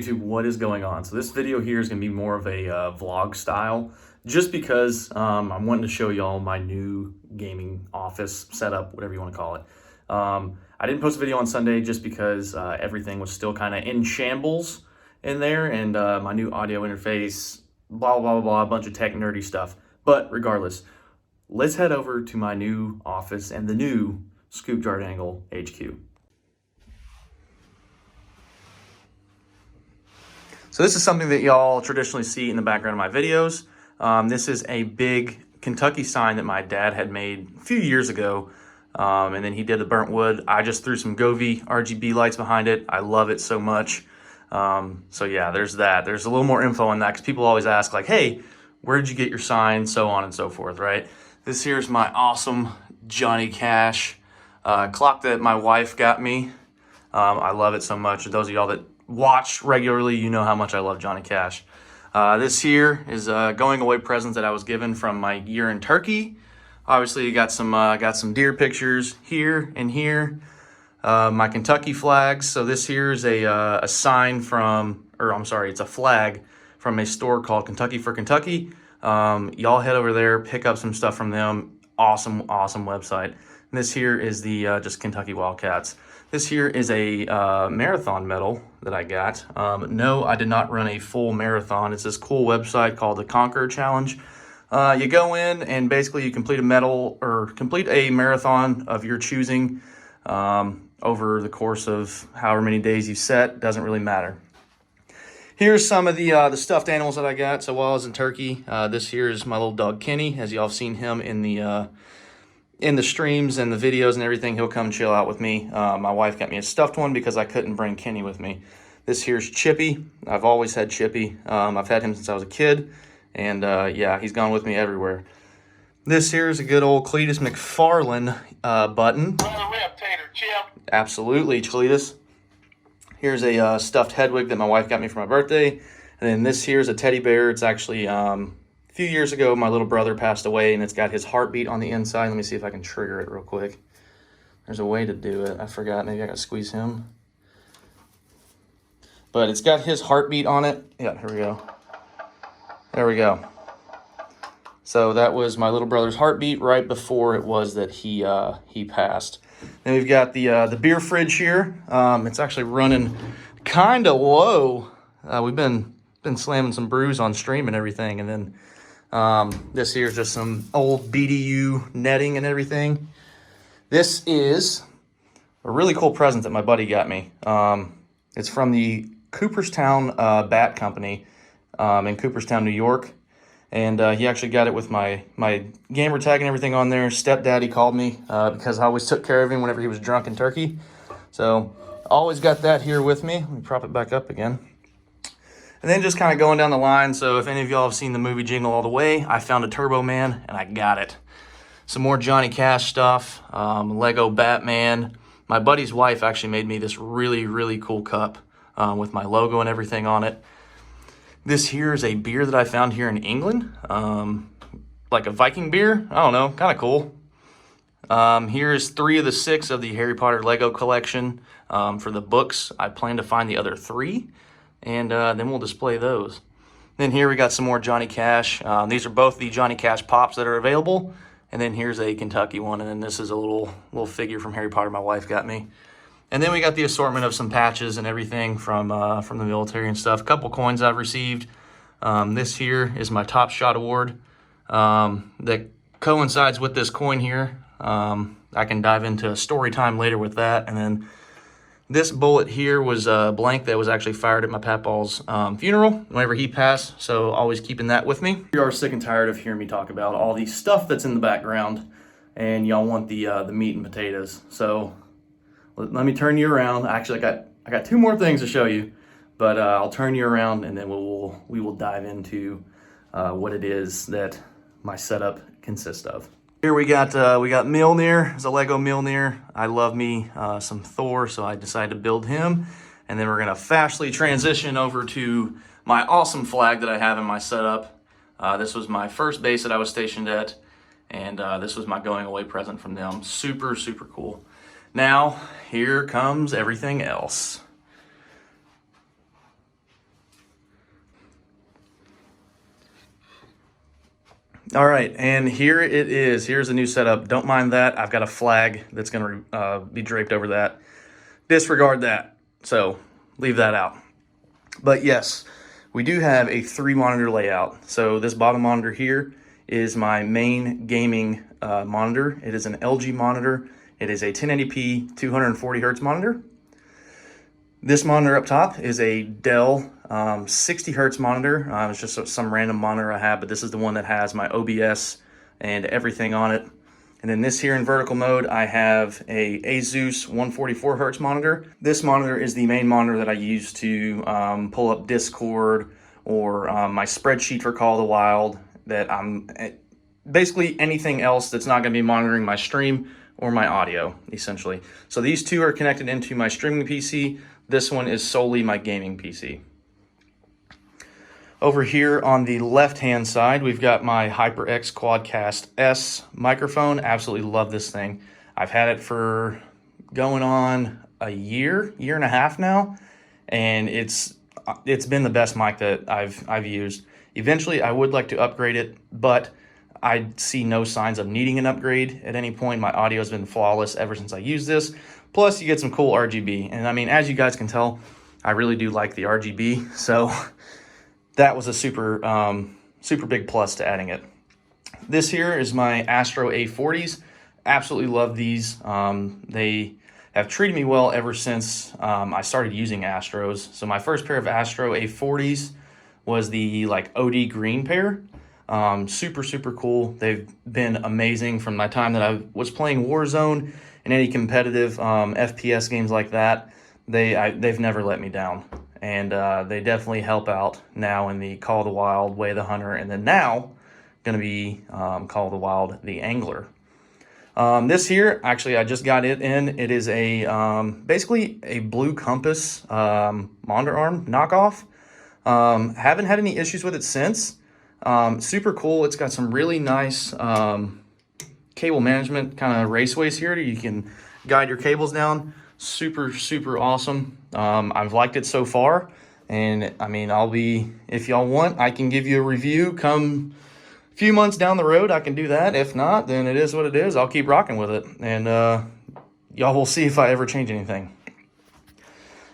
YouTube, what is going on? So this video here is going to be more of a vlog style, just because I'm wanting to show y'all my new gaming office setup, whatever you want to call it. I didn't post a video on Sunday just because everything was still kind of in shambles in there, and my new audio interface, blah, blah, blah, blah, a bunch of tech nerdy stuff. But regardless, let's head over to my new office and the new Scoop Jar Dangle HQ. So this is something that y'all traditionally see in the background of my videos. This is a big Kentucky sign that my dad had made a few years ago. And then he did the burnt wood. I just threw some Govee RGB lights behind it. I love it so much. So yeah, there's that. There's a little more info on that because people always ask like, hey, where did you get your sign? So on and so forth, right? This here's my awesome Johnny Cash clock that my wife got me. I love it so much. Those of y'all that watch regularly, you know how much I love Johnny Cash. This here is a going away present that I was given from my year in Turkey. Obviously, you got some deer pictures here and here. My Kentucky flags. So this here is a sign from, or I'm sorry, it's a flag from a store called Kentucky for Kentucky. Y'all head over there, pick up some stuff from them. Awesome, awesome website. And this here is the just Kentucky Wildcats. This here is a marathon medal that I got. No, I did not run a full marathon. It's this cool website called the Conquer Challenge. You go in and basically you complete a medal or complete a marathon of your choosing over the course of however many days you set. Doesn't really matter. Here's some of the stuffed animals that I got. So while I was in Turkey, this here is my little dog Kenny. As y'all have seen him in the streams and the videos and everything, he'll come chill out with me. My wife got me a stuffed one because I couldn't bring Kenny with me. This here's Chippy. I've always had Chippy. I've had him since I was a kid. And yeah, he's gone with me everywhere. This here is a good old Cletus McFarlane button. Absolutely, Cletus. Here's a stuffed Hedwig that my wife got me for my birthday. And then this here's a teddy bear. It's actually, a few years ago, my little brother passed away, and it's got his heartbeat on the inside. Let me see if I can trigger it real quick. There's a way to do it. I forgot. Maybe I got to squeeze him. But it's got his heartbeat on it. Yeah, here we go. There we go. So that was my little brother's heartbeat right before it was that he passed. Then we've got the beer fridge here. It's actually running kind of low. We've been slamming some brews on stream and everything. And then this here is just some old BDU netting and everything. This is a really cool present that my buddy got me. It's from the Cooperstown Bat Company in Cooperstown, New York. And he actually got it with my gamer tag and everything on there. Stepdaddy called me because I always took care of him whenever he was drunk in Turkey. So always got that here with me. Let me prop it back up again. And then just kind of going down the line. So if any of y'all have seen the movie Jingle All the Way, I found a Turbo Man and I got it. Some more Johnny Cash stuff, Lego Batman. My buddy's wife actually made me this really, really cool cup with my logo and everything on it. This here is a beer that I found here in England, like a Viking beer. I don't know, kind of cool. Here's 3 of the 6 of the Harry Potter Lego collection for the books. I plan to find the other 3, and then we'll display those. Then here we got some more Johnny Cash. These are both the Johnny Cash Pops that are available. And then here's a Kentucky one, and then this is a little figure from Harry Potter my wife got me. And then we got the assortment of some patches and everything from the military and stuff. A couple coins I've received. This here is my Top Shot Award that coincides with this coin here. I can dive into story time later with that. And then this bullet here was a blank that was actually fired at my papaw's funeral whenever he passed. So always keeping that with me. You are sick and tired of hearing me talk about all the stuff that's in the background, and y'all want the meat and potatoes. So let me turn you around. Actually, I got 2 more things to show you, but I'll turn you around and then we will dive into what it is that my setup consists of. Here we got Mjolnir. It's a Lego Mjolnir. I love me some Thor, so I decided to build him. And then we're gonna fastly transition over to my awesome flag that I have in my setup. This was my first base that I was stationed at, and this was my going away present from them. Super, super cool. Now, here comes everything else. All right, and here it is. Here's the new setup. Don't mind that. I've got a flag that's going to be draped over that. Disregard that. So leave that out. But yes, we do have a 3-monitor layout. So this bottom monitor here is my main gaming monitor. It is an LG monitor. It is a 1080p 240 hertz monitor. This monitor up top is a Dell 60 hertz monitor. It's just some random monitor I have, but this is the one that has my OBS and everything on it. And then this here in vertical mode, I have a Asus 144 hertz monitor. This monitor is the main monitor that I use to pull up Discord or my spreadsheet for Call of the Wild. That I'm basically anything else that's not going to be monitoring my stream or my audio, essentially. So these two are connected into my streaming PC. This one is solely my gaming PC. Over here on the left-hand side, we've got my HyperX Quadcast S microphone. Absolutely love this thing. I've had it for going on a year and a half now, and it's been the best mic that I've used. Eventually, I would like to upgrade it, but I see no signs of needing an upgrade at any point. My audio has been flawless ever since I used this. Plus, you get some cool RGB. And I mean, as you guys can tell, I really do like the RGB. So that was a super big plus to adding it. This here is my Astro A40s. Absolutely love these. They have treated me well ever since I started using Astros. So my first pair of Astro A40s was the like OD green pair. Super cool. They've been amazing from my time that I was playing Warzone and any competitive FPS games like that. They've never let me down, and they definitely help out now in the Call of the Wild, Way of the Hunter, and then now going to be Call of the Wild, the Angler. This here, actually, I just got it in. It is a basically a Blue Compass monitor arm knockoff. Haven't had any issues with it since. Super cool. It's got some really nice cable management kind of raceways here. You can guide your cables down. Super awesome. I've liked it so far, and I mean, if y'all want, I can give you a review come a few months down the road. I can do that. If not, then it is what it is. I'll keep rocking with it, and y'all will see if I ever change anything.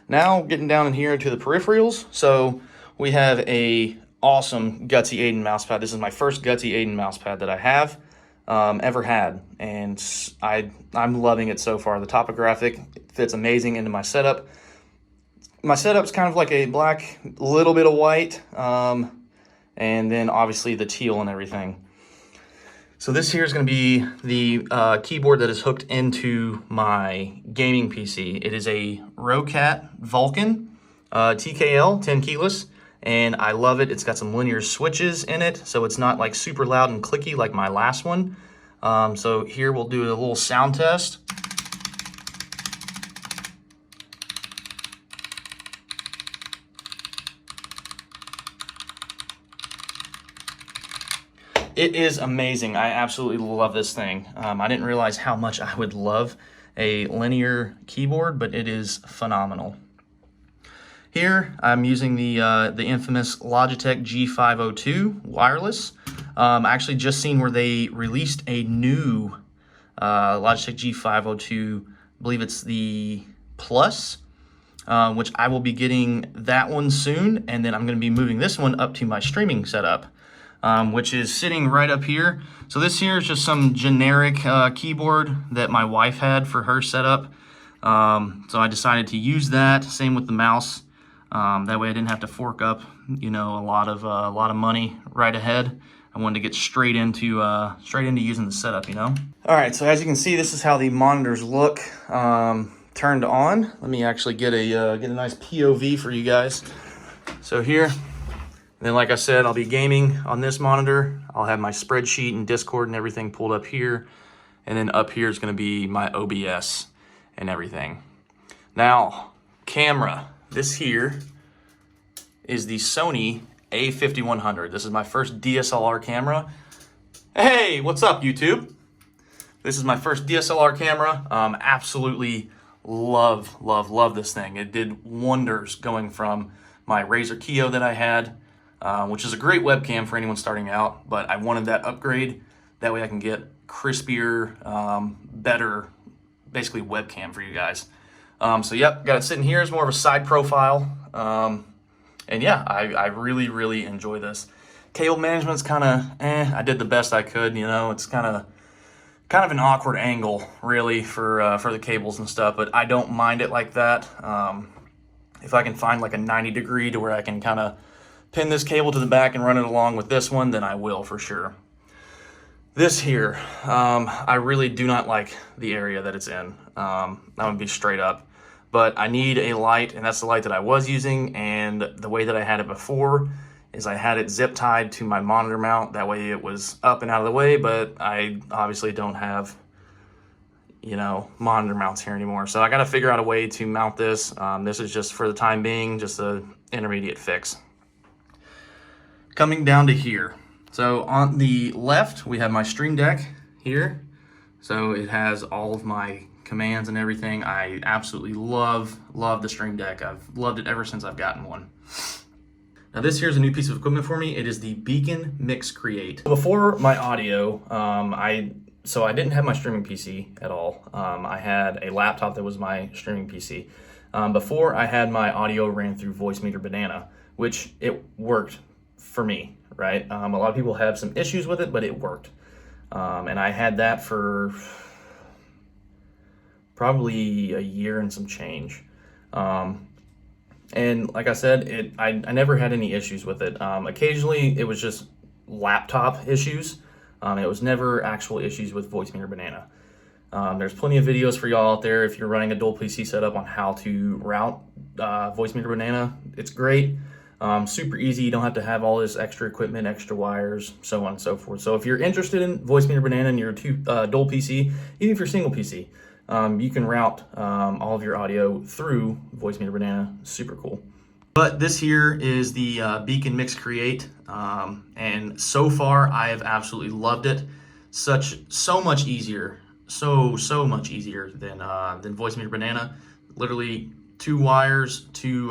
Now getting down in here into the peripherals. So we have a awesome Gutsy Aiden mousepad. This is my first Gutsy Aiden mousepad that I have ever had, and I'm loving it so far. The topographic fits amazing into my setup. My setup's kind of like a black, little bit of white, and then obviously the teal and everything. So this here is going to be the keyboard that is hooked into my gaming PC. It is a Roccat Vulcan TKL 10 keyless. And I love it. It's got some linear switches in it, so it's not like super loud and clicky like my last one. So here we'll do a little sound test. It is amazing. I absolutely love this thing. I didn't realize how much I would love a linear keyboard, but it is phenomenal. Here, I'm using the infamous Logitech G502 wireless. I actually just seen where they released a new Logitech G502, I believe it's the Plus, which I will be getting that one soon, and then I'm going to be moving this one up to my streaming setup, which is sitting right up here. So this here is just some generic keyboard that my wife had for her setup. So I decided to use that. Same with the mouse. That way I didn't have to fork up, a lot of money right ahead. I wanted to get straight into using the setup, All right, so as you can see, this is how the monitors look turned on. Let me actually get a nice POV for you guys. So here, then like I said, I'll be gaming on this monitor. I'll have my spreadsheet and Discord and everything pulled up here, and then up here is going to be my OBS and everything. Now, camera. This here is the Sony A5100. This is my first DSLR camera. Hey, what's up, YouTube? This is my first DSLR camera. Absolutely love this thing. It did wonders going from my Razer Kiyo that I had which is a great webcam for anyone starting out, but I wanted that upgrade. That way I can get crispier, better, basically webcam for you guys. So yep, got it sitting here as more of a side profile. And yeah, I really, really enjoy this. Cable management's kind of I did the best I could, you know. It's kind of an awkward angle, really, for the cables and stuff, but I don't mind it like that. If I can find like a 90 degree to where I can kind of pin this cable to the back and run it along with this one, then I will for sure. This here, I really do not like the area that it's in. I'm gonna be straight up. But I need a light, and that's the light that I was using, and the way that I had it before is I had it zip tied to my monitor mount. That way it was up and out of the way, but I obviously don't have, you know, monitor mounts here anymore. So I got to figure out a way to mount this. This is just for the time being, just an intermediate fix. Coming down to here. So on the left, we have my Stream Deck here. So it has all of my commands and everything. I absolutely love the Stream Deck. I've loved it ever since I've gotten one. Now this here's a new piece of equipment for me. It is the Beacon Mix Create. Before my audio, I didn't have my streaming PC at all. I had a laptop that was my streaming PC. Before I had my audio ran through Voicemeeter Banana, which it worked for me, right? A lot of people have some issues with it, but it worked. And I had that for probably a year and some change. And like I said, I never had any issues with it. Occasionally it was just laptop issues. It was never actual issues with Voicemeeter Banana. There's plenty of videos for y'all out there if you're running a dual PC setup on how to route Voicemeeter Banana. It's great. Super easy. You don't have to have all this extra equipment, extra wires, so on and so forth. So if you're interested in Voicemeeter Banana and you're dual PC, even if you're single PC, you can route all of your audio through Voicemeeter Banana. Super cool. But this here is the Beacon Mix Create, and so far I have absolutely loved it. So much easier, so much easier than Voicemeeter Banana. Literally 2 wires, two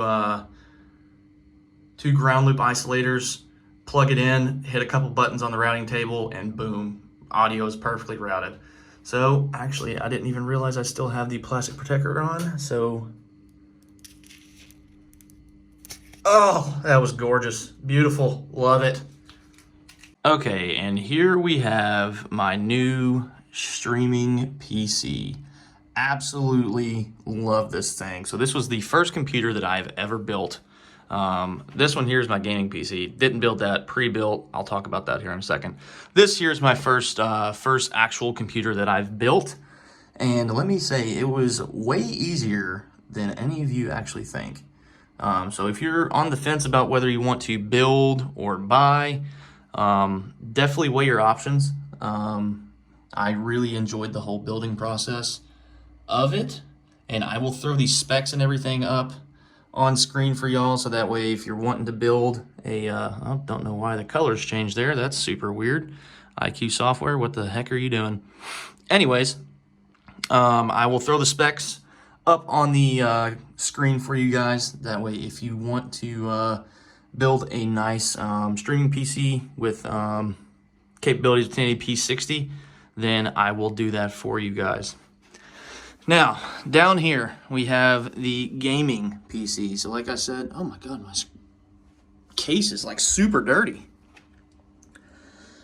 ground loop isolators, plug it in, hit a couple buttons on the routing table, and boom, audio is perfectly routed. So actually, I didn't even realize I still have the plastic protector on. So, oh, that was gorgeous, beautiful, love it. Okay, and here we have my new streaming PC. Absolutely love this thing. So this was the first computer that I've ever built. This one here is my gaming PC. Didn't build that, pre-built. I'll talk about that here in a second. This here is my first actual computer that I've built. And let me say, it was way easier than any of you actually think. So if you're on the fence about whether you want to build or buy, definitely weigh your options. I really enjoyed the whole building process of it. And I will throw these specs and everything up on screen for y'all, so that way if you're wanting to build a I don't know why the colors changed there, that's super weird. IQ software, what the heck are you doing? Anyways, I will throw the specs up on the screen for you guys. That way if you want to build a nice streaming PC with capabilities of 1080p 60, then I will do that for you guys. Now, down here, we have the gaming PC. So like I said, oh my God, my case is like super dirty.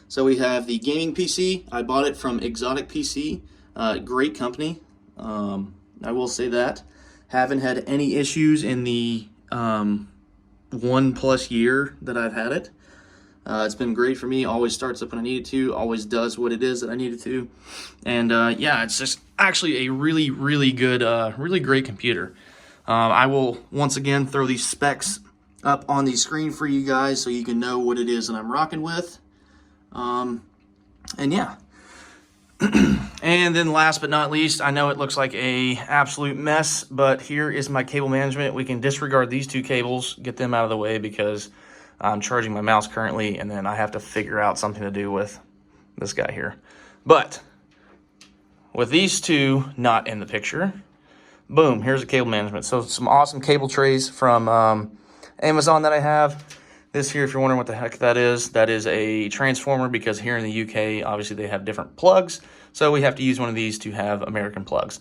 So we have the gaming PC. I bought it from Exotic PC, great company. I will say that. Haven't had any issues in the 1+ year that I've had it. It's been great for me. Always starts up when I need it to. Always does what it is that I need it to. And yeah, it's just actually a really good, really great computer. I will once again throw these specs up on the screen for you guys so you can know what it is that I'm rocking with. And yeah. And then last but not least, I know it looks like a absolute mess, but here is my cable management. We can disregard these 2 cables, get them out of the way because I'm charging my mouse currently, and then I have to figure out something to do with this guy here. But with these 2 not in the picture, boom, here's the cable management. So some awesome cable trays from Amazon that I have. This here, if you're wondering what the heck that is a transformer, because here in the UK, obviously they have different plugs. So we have to use one of these to have American plugs.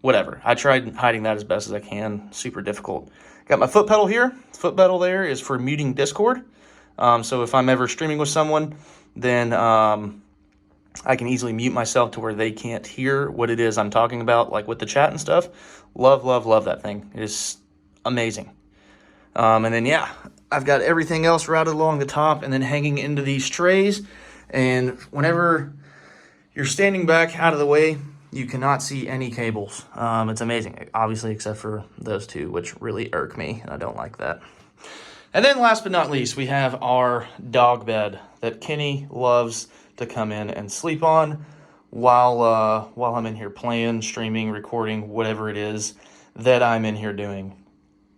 Whatever. I tried hiding that as best as I can. Super difficult. Got my foot pedal here. Foot pedal there is for muting Discord. So if I'm ever streaming with someone, then I can easily mute myself to where they can't hear what it is I'm talking about, like with the chat and stuff. Love, love, love that thing. It is amazing. And then, yeah, I've got everything else routed along the top and then hanging into these trays. And whenever you're standing back out of the way, you cannot see any cables. It's amazing, obviously, except for those two, which really irk me, and I don't like that. And then last but not least, we have our dog bed that Kenny loves to come in and sleep on while I'm in here playing, streaming, recording, whatever it is that I'm in here doing.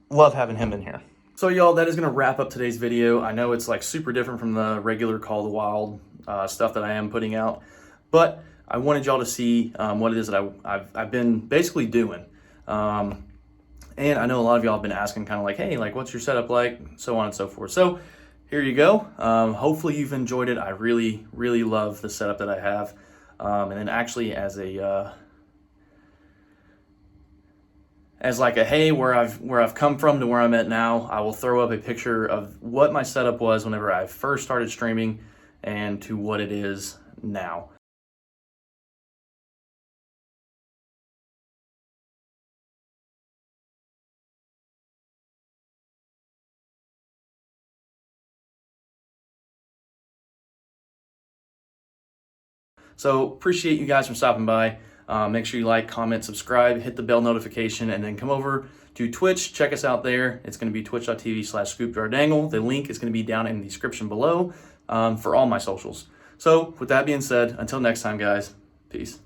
Love having him in here. So y'all, that is going to wrap up today's video. I know it's like super different from the regular Call of the Wild stuff that I am putting out, but I wanted y'all to see what it is that I've been basically doing. And I know a lot of y'all have been asking kind of like, hey, like, what's your setup like? So on and so forth. So here you go. Hopefully you've enjoyed it. I really, really love the setup that I have. And then actually as like a, hey, where I've come from to where I'm at now, I will throw up a picture of what my setup was whenever I first started streaming and to what it is now. So appreciate you guys for stopping by. Make sure you like, comment, subscribe, hit the bell notification, and then come over to Twitch. Check us out there. It's going to be twitch.tv/ScoopJardangle. The link is going to be down in the description below for all my socials. So with that being said, until next time, guys, peace.